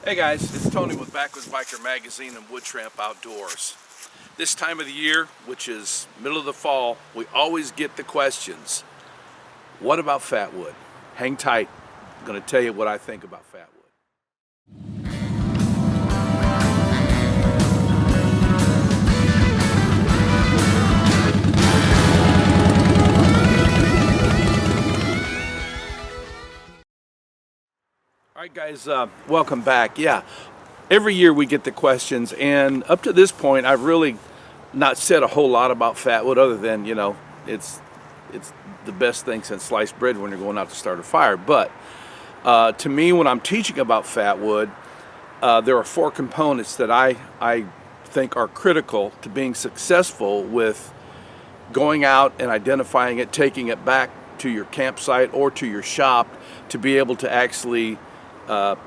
Hey guys, it's Tony with Backwoods Biker Magazine and Wood Tramp Outdoors. This time of the year, which is middle of the fall, we always get the questions, what about Fatwood? Hang tight, I'm going to tell you what I think about Fatwood. All right guys, welcome back. Yeah, every year we get the questions, and up to this point I've really not said a whole lot about Fatwood other than, you know, it's the best thing since sliced bread when you're going out to start a fire. But to me, when I'm teaching about Fatwood, there are four components that I think are critical to being successful with going out and identifying it, taking it back to your campsite or to your shop to be able to actually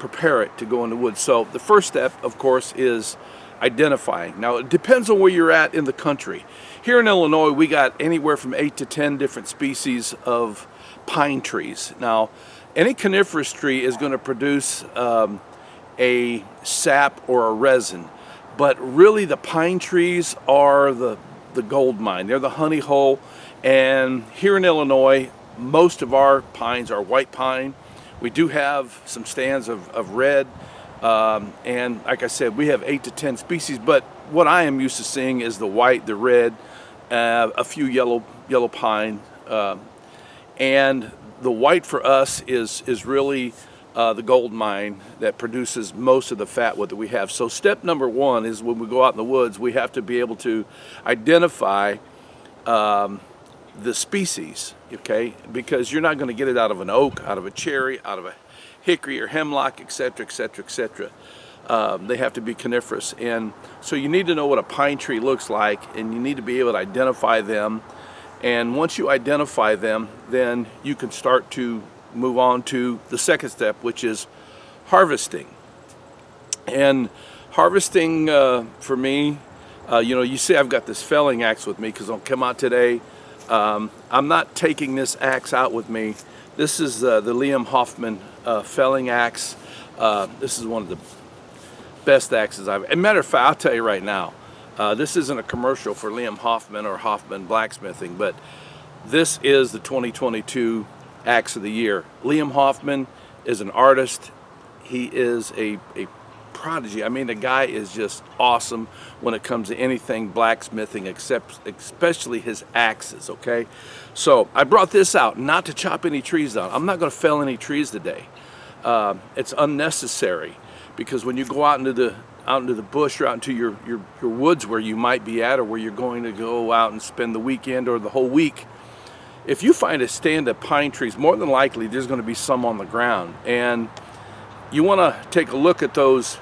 prepare it to go in the woods. So the first step, of course, is identifying. Now, it depends on where you're at in the country. Here in Illinois, we got anywhere from 8 to 10 different species of pine trees. Now, any coniferous tree is going to produce a sap or a resin, but really the pine trees are the gold mine. They're the honey hole, and here in Illinois, most of our pines are white pine. We do have some stands of red, and like I said, we have 8 to 10 species, but what I am used to seeing is the white, the red, a few yellow pine, and the white for us is really the gold mine that produces most of the fatwood that we have. So step number one is when we go out in the woods, we have to be able to identify the species, okay, because you're not going to get it out of an oak, out of a cherry, out of a hickory or hemlock, etc., etc., etc. They have to be coniferous, and so you need to know what a pine tree looks like, and you need to be able to identify them. And once you identify them, then you can start to move on to the second step, which is harvesting. And harvesting for me, you know, you see I've got this felling axe with me because I'll come out today. I'm not taking this axe out with me. This is the Liam Hoffman felling axe. This is one of the best axes I've. As a matter of fact, I'll tell you right now, this isn't a commercial for Liam Hoffman or Hoffman Blacksmithing, but this is the 2022 axe of the year. Liam Hoffman is an artist. He is a prodigy. I mean, the guy is just awesome when it comes to anything blacksmithing, especially his axes, okay? So I brought this out not to chop any trees down. I'm not going to fell any trees today. It's unnecessary, because when you go out into the bush or out into your woods where you might be at, or where you're going to go out and spend the weekend or the whole week, if you find a stand of pine trees, more than likely there's going to be some on the ground, and you want to take a look at those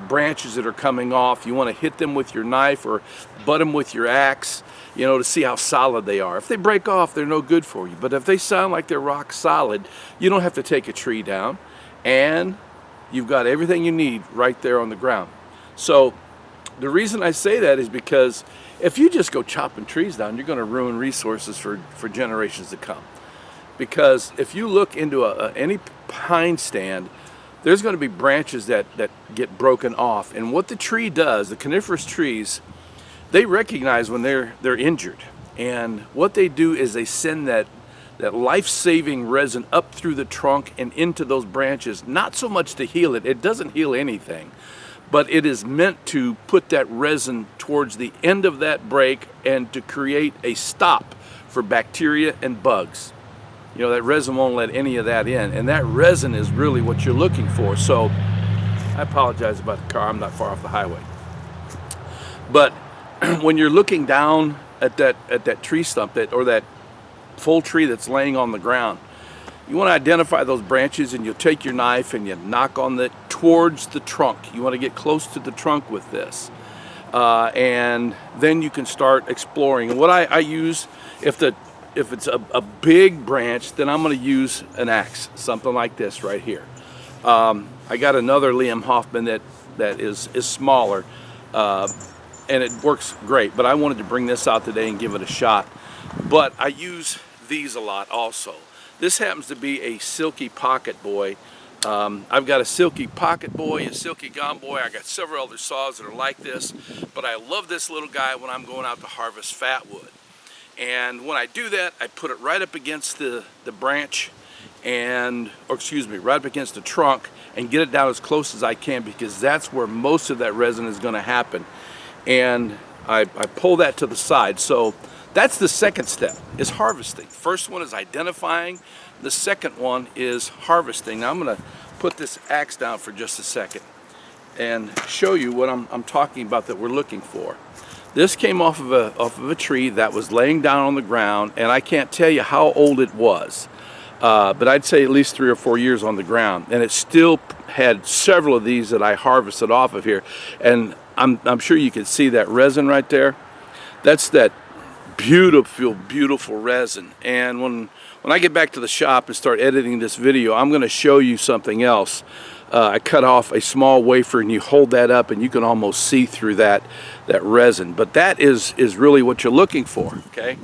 branches that are coming off. You want to hit them with your knife or butt them with your axe, you know, to see how solid they are. If they break off, they're no good for you. But if they sound like they're rock solid, you don't have to take a tree down, and you've got everything you need right there on the ground. So the reason I say that is because if you just go chopping trees down, you're going to ruin resources for generations to come. Because if you look into any pine stand, there's going to be branches that get broken off, and what the tree does, the coniferous trees, they recognize when they're injured, and what they do is they send that life-saving resin up through the trunk and into those branches, not so much to heal it. It doesn't heal anything, but it is meant to put that resin towards the end of that break and to create a stop for bacteria and bugs. You know, that resin won't let any of that in, and that resin is really what you're looking for. So I apologize about the car, I'm not far off the highway. But when you're looking down at that tree stump, or that full tree that's laying on the ground, you want to identify those branches, and you'll take your knife and you knock on it towards the trunk. You want to get close to the trunk with this, and then you can start exploring. And what I use, if it's a big branch, then I'm going to use an axe, something like this right here. I got another Liam Hoffman that is smaller, and it works great, but I wanted to bring this out today and give it a shot. But I use these a lot also. This happens to be a silky pocket boy I've got a Silky Pocket Boy, a Silky Gum Boy. I got several other saws that are like this, but I love this little guy when I'm going out to harvest fatwood. And when I do that, I put it right up against the branch or excuse me, right up against the trunk and get it down as close as I can, because that's where most of that resin is going to happen. And I pull that to the side. So that's the second step, is harvesting. First one is identifying. The second one is harvesting. Now I'm going to put this axe down for just a second and show you what I'm talking about that we're looking for. This came off of a tree that was laying down on the ground, and I can't tell you how old it was, but I'd say at least 3 or 4 years on the ground, and it still had several of these that I harvested off of here. And I'm sure you can see that resin right there. That's that beautiful, beautiful resin. And when I get back to the shop and start editing this video, I'm going to show you something else. I cut off a small wafer, and you hold that up and you can almost see through that resin. But that is really what you're looking for, okay?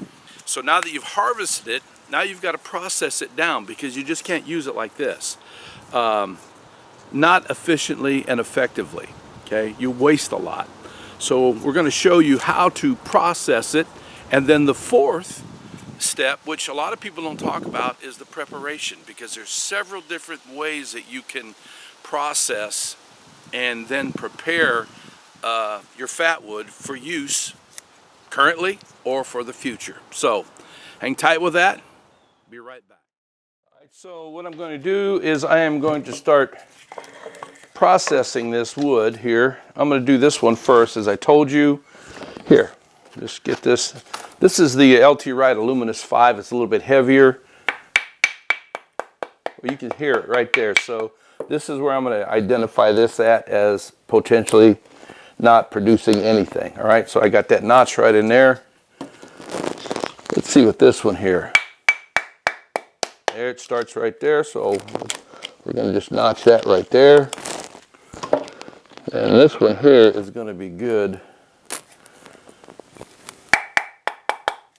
So now that you've harvested it, now you've got to process it down, because you just can't use it like this. Not efficiently and effectively, okay? You waste a lot. So we're going to show you how to process it. And then the fourth step, which a lot of people don't talk about, is the preparation, because there's several different ways that you can process and then prepare your fatwood for use currently or for the future. So hang tight with that. Be right back. All right, so what I'm going to do is I am going to start processing this wood here. I'm going to do this one first, as I told you. Here, just get this. This is the LT Wright Aluminous 5. It's a little bit heavier. Well, you can hear it right there. So this is where I'm going to identify this at as potentially not producing anything. All right, so I got that notch right in there. Let's see what this one here. There, it starts right there. So we're going to just notch that right there. And this one here is going to be good.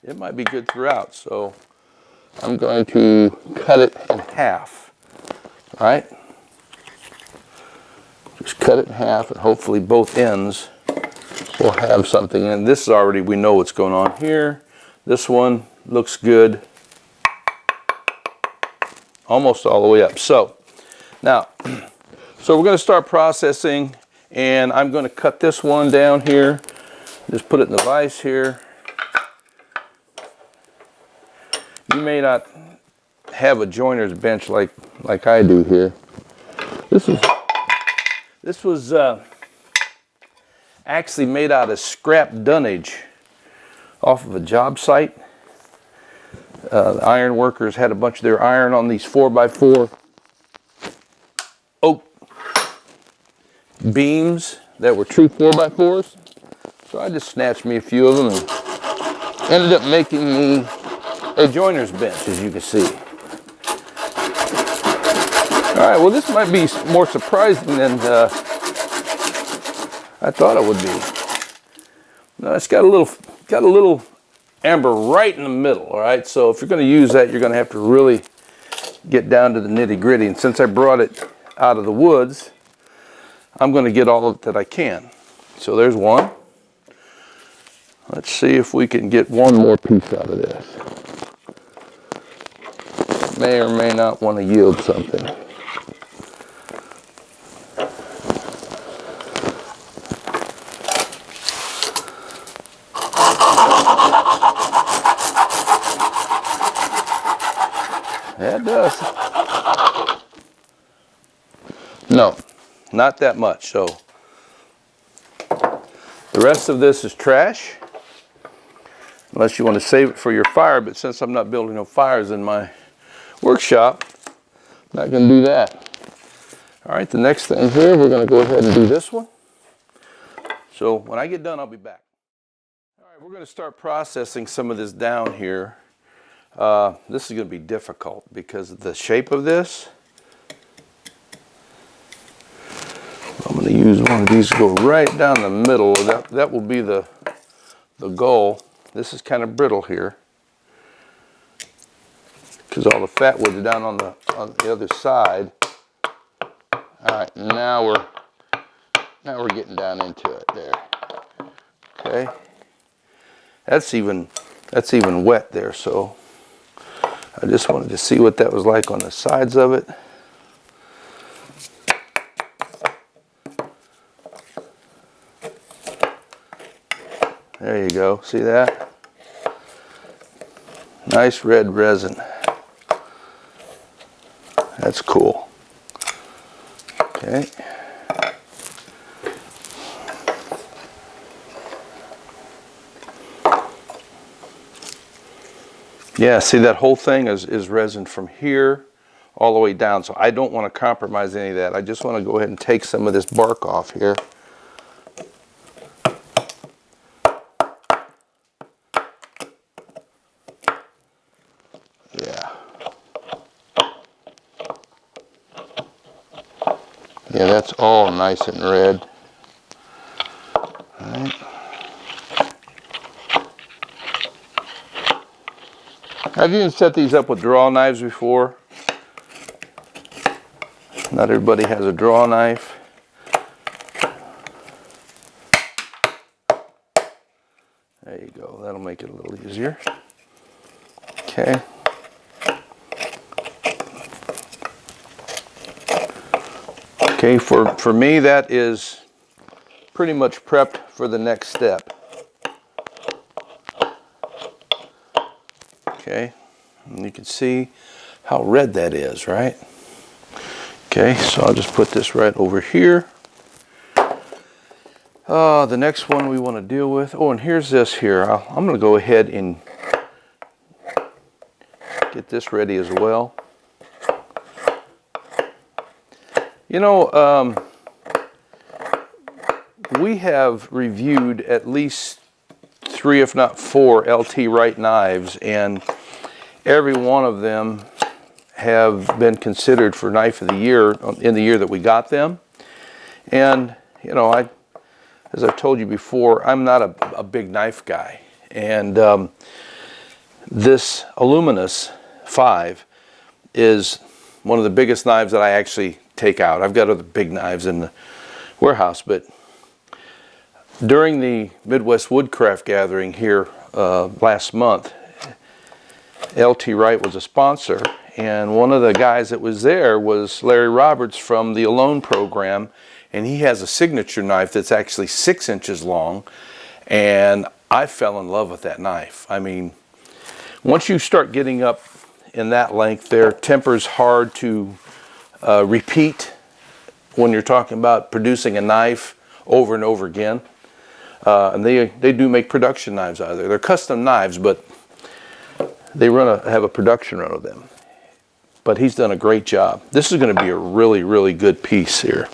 It might be good throughout, so I'm going to cut it in half. All right? Just cut it in half, and hopefully both ends will have something. And this is already, we know what's going on here. This one looks good. Almost all the way up. So, now, so we're going to start processing, and I'm going to cut this one down here. Just put it in the vise here. You may not have a joiner's bench like I do here. This was actually made out of scrap dunnage off of a job site. The iron workers had a bunch of their iron on these 4x4 oak beams that were true 4x4s. So I just snatched me a few of them and ended up making me a joiner's bench, as you can see. All right, well, this might be more surprising than I thought it would be. No, it's got a little amber right in the middle. All right, so if you're going to use that, you're going to have to really get down to the nitty-gritty. And since I brought it out of the woods, I'm going to get all of it that I can. So there's one. Let's see if we can get one more piece out of this. May or may not want to yield something. Yeah, it does. No, not that much. So the rest of this is trash, unless you want to save it for your fire. But since I'm not building no fires in my workshop, I'm not going to do that. All right, the next thing here, we're going to go ahead and do this one. So when I get done, I'll be back. All right, we're going to start processing some of this down here. This is going to be difficult because of the shape of this. I'm going to use one of these to go right down the middle. That will be the goal. This is kind of brittle here, because all the fatwood is down on the other side. All right, now we're getting down into it there. Okay, that's even wet there, so I just wanted to see what that was like on the sides of it. There you go, see that? Nice red resin. That's cool. Okay. Yeah, see that whole thing is resin from here all the way down, so I don't want to compromise any of that. I just want to go ahead and take some of this bark off here. Yeah. Yeah, that's all nice and red. All right. I've even set these up with draw knives before. Not everybody has a draw knife. There you go, that'll make it a little easier. Okay. Okay, for me that is pretty much prepped for the next step. Okay, and you can see how red that is, right? Okay, so I'll just put this right over here. The next one we want to deal with, oh, and here's this here. I'm going to go ahead and get this ready as well. You know, we have reviewed at least 3, if not 4, LT Wright knives, and every one of them have been considered for Knife of the Year in the year that we got them. And, you know, as I've told you before, I'm not a big knife guy. And this Aluminous 5 is one of the biggest knives that I actually take out. I've got other big knives in the warehouse, but during the Midwest Woodcraft Gathering here last month, LT Wright was a sponsor, and one of the guys that was there was Larry Roberts from the Alone program, and he has a signature knife that's actually 6 inches long, and I fell in love with that knife. I mean, once you start getting up in that length there, temper's hard to repeat when you're talking about producing a knife over and over again. And they do make production knives out of there. They're custom knives, but they have a production run of them. But he's done a great job. This is going to be a really, really good piece here.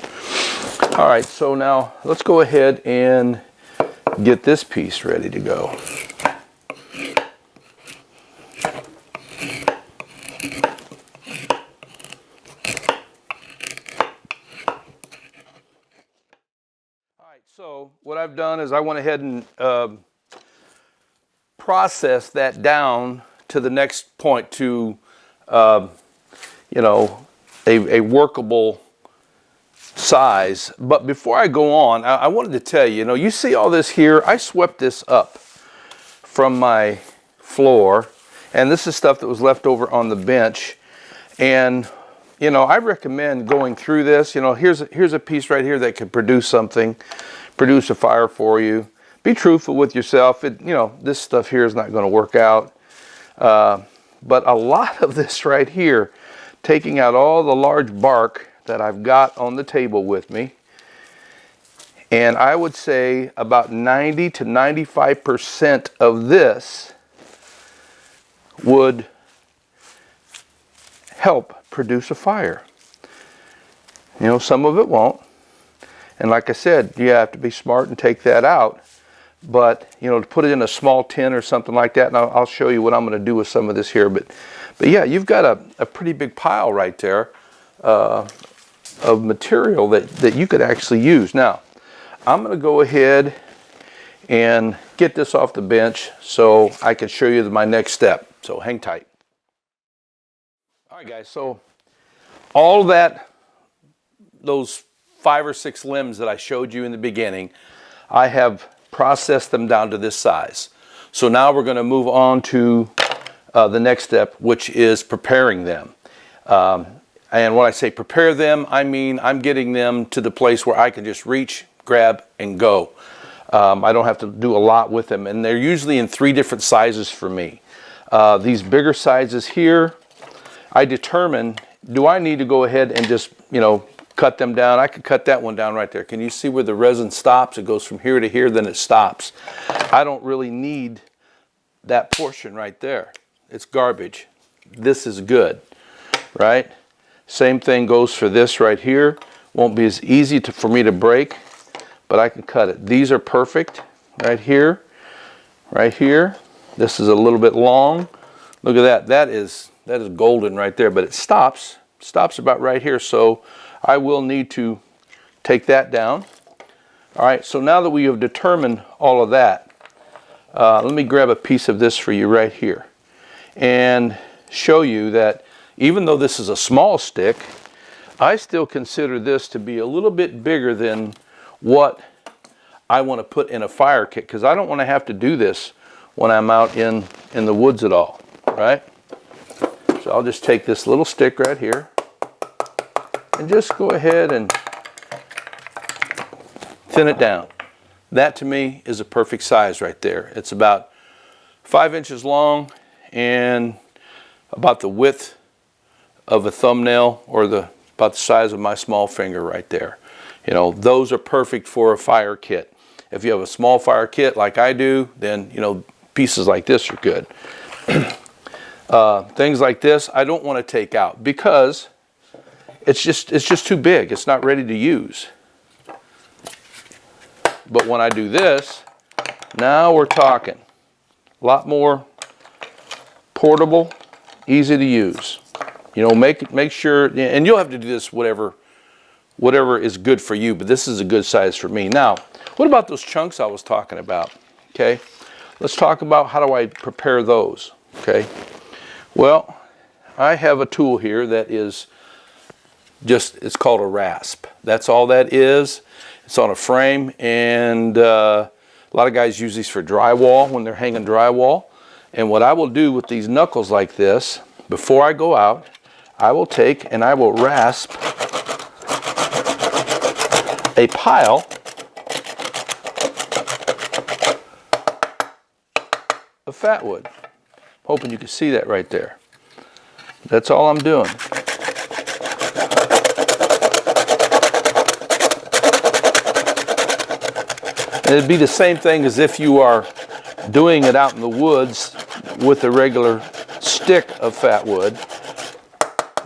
All right, so now let's go ahead and get this piece ready to go. So what I've done is I went ahead and processed that down to the next point to, you know, a workable size. But before I go on, I wanted to tell you, you know, you see all this here, I swept this up from my floor, and this is stuff that was left over on the bench. And you know, I recommend going through this. You know, here's a piece right here that could produce something, produce a fire for you. Be truthful with yourself. You know, this stuff here is not going to work out. But a lot of this right here, taking out all the large bark that I've got on the table with me, and I would say about 90 to 95% of this would help produce a fire. You know, some of it won't. And like I said, you have to be smart and take that out. But, you know, to put it in a small tin or something like that, and I'll show you what I'm going to do with some of this here. But yeah, you've got a pretty big pile right there of material that you could actually use. Now, I'm going to go ahead and get this off the bench so I can show you my next step. So hang tight. All right, guys, so all that those 5 or 6 limbs that I showed you in the beginning, I have processed them down to this size. So now we're going to move on to the next step, which is preparing them. And when I say prepare them, I mean I'm getting them to the place where I can just reach, grab, and go. I don't have to do a lot with them, and they're usually in 3 different sizes for me. These bigger sizes here, I determine, do I need to go ahead and just, cut them down? I could cut that one down right there. Can you see where the resin stops? It goes from here to here, then it stops. I don't really need that portion right there. It's garbage. This is good, right? Same thing goes for this right here. Won't be as easy for me to break, but I can cut it. These are perfect right here, right here. This is a little bit long. Look at that. That is golden right there, but it stops about right here. So I will need to take that down. All right, so now that we have determined all of that, let me grab a piece of this for you right here and show you that even though this is a small stick, I still consider this to be a little bit bigger than what I want to put in a fire kit, because I don't want to have to do this when I'm out in the woods at all, right? So I'll just take this little stick right here and just go ahead and thin it down. That to me is a perfect size right there. It's about 5 inches long and about the width of a thumbnail, or about the size of my small finger right there. Those are perfect for a fire kit. If you have a small fire kit like I do, then pieces like this are good. Things like this I don't want to take out because it's just too big. It's not ready to use. But when I do this, now we're talking. A lot more portable, easy to use. Make sure, and you'll have to do this whatever is good for you, but this is a good size for me. Now, what about those chunks I was talking about? Okay, let's talk about how do I prepare those. Okay, well, I have a tool here that is it's called a rasp. That's all that is. It's on a frame, and a lot of guys use these for drywall when they're hanging drywall. And what I will do with these knuckles like this, before I go out, I will take and I will rasp a pile of Fatwood. Hoping you can see that right there. That's all I'm doing. And it'd be the same thing as if you are doing it out in the woods with a regular stick of Fatwood,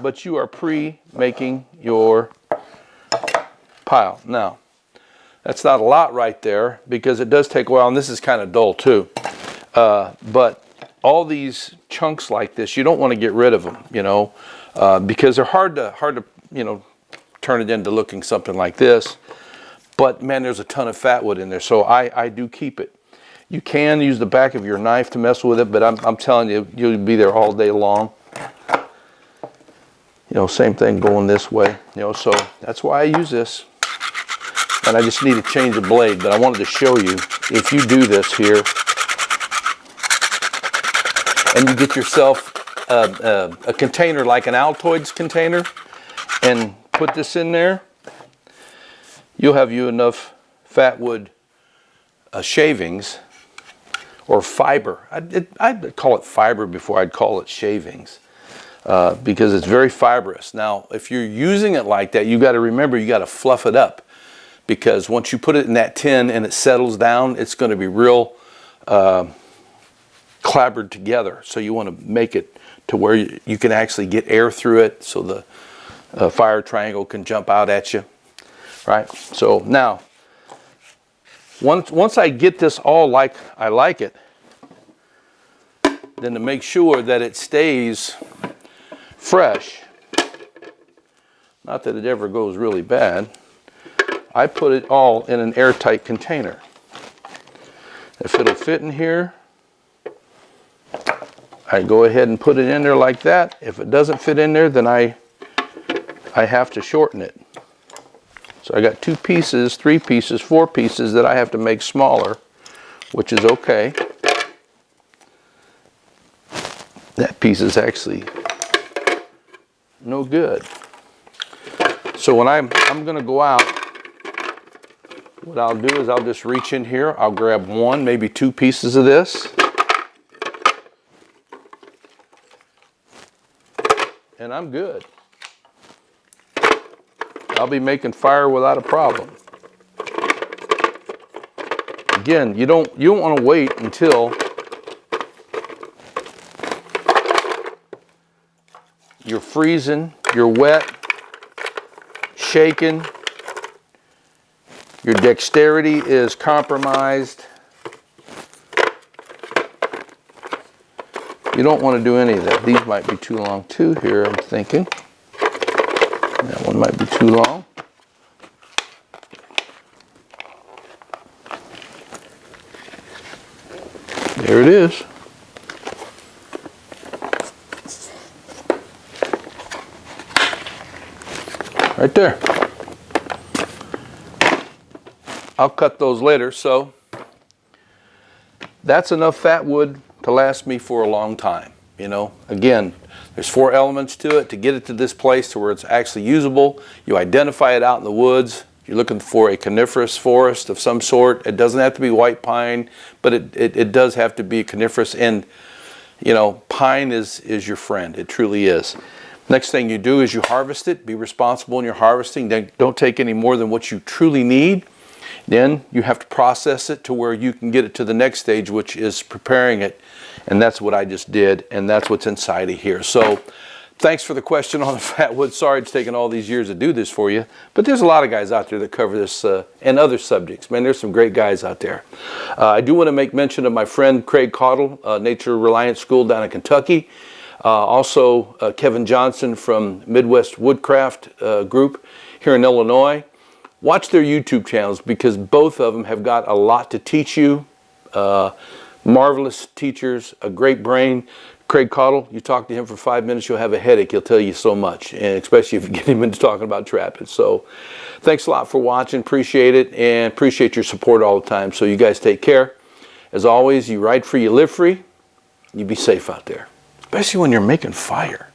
but you are pre-making your pile. Now, that's not a lot right there because it does take a while, and this is kind of dull too. But all these chunks like this, you don't want to get rid of them, because they're hard to turn it into looking something like this. But man, there's a ton of Fatwood in there, so I do keep it. You can use the back of your knife to mess with it, but I'm telling you, you'll be there all day long. Same thing going this way. So that's why I use this. And I just need to change the blade, but I wanted to show you, if you do this here, and you get yourself a container like an Altoids container, and put this in there, you'll have enough Fatwood shavings, or fiber. I'd call it fiber before I'd call it shavings, because it's very fibrous. Now, if you're using it like that, you got to remember you got to fluff it up, because once you put it in that tin and it settles down, it's going to be real clabbered together. So you want to make it to where you can actually get air through it, so the fire triangle can jump out at you, right? So now, once I get this all like I like it, then to make sure that it stays fresh, not that it ever goes really bad, I put it all in an airtight container. If it'll fit in here, I go ahead and put it in there like that. If it doesn't fit in there, then I have to shorten it. So I got 2 pieces, 3 pieces, 4 pieces that I have to make smaller, which is okay. That piece is actually no good. So when I'm going to go out, what I'll do is I'll just reach in here, I'll grab 1, maybe 2 pieces of this, and I'm good. I'll be making fire without a problem. Again, you don't want to wait until you're freezing, you're wet, shaking, your dexterity is compromised. You don't want to do any of that. These might be too long too here, I'm thinking. That one might be too long. There it is. Right there. I'll cut those later, so that's enough fat wood to last me for a long time. You know, again, there's 4 elements to it. To get it to this place to where it's actually usable, you identify it out in the woods. You're looking for a coniferous forest of some sort. It doesn't have to be white pine, but it does have to be coniferous. And, you know, pine is your friend. It truly is. Next thing you do is you harvest it. Be responsible in your harvesting. Don't take any more than what you truly need. Then you have to process it to where you can get it to the next stage, which is preparing it. And that's what I just did, and that's what's inside of here. So thanks for the question on the fat wood. Sorry it's taken all these years to do this for you, but there's a lot of guys out there that cover this and other subjects. Man, there's some great guys out there. I do want to make mention of my friend Craig Caudill, Nature Reliance School down in Kentucky. Also Kevin Johnson from Midwest Woodcraft Group here in Illinois. Watch their YouTube channels because both of them have got a lot to teach you. Marvelous teachers, a great brain. Craig Caudill, you talk to him for 5 minutes, you'll have a headache. He'll tell you so much, and especially if you get him into talking about trapping. So thanks a lot for watching. Appreciate it, and appreciate your support all the time. So you guys take care. As always, you ride free, you live free. You be safe out there, especially when you're making fire.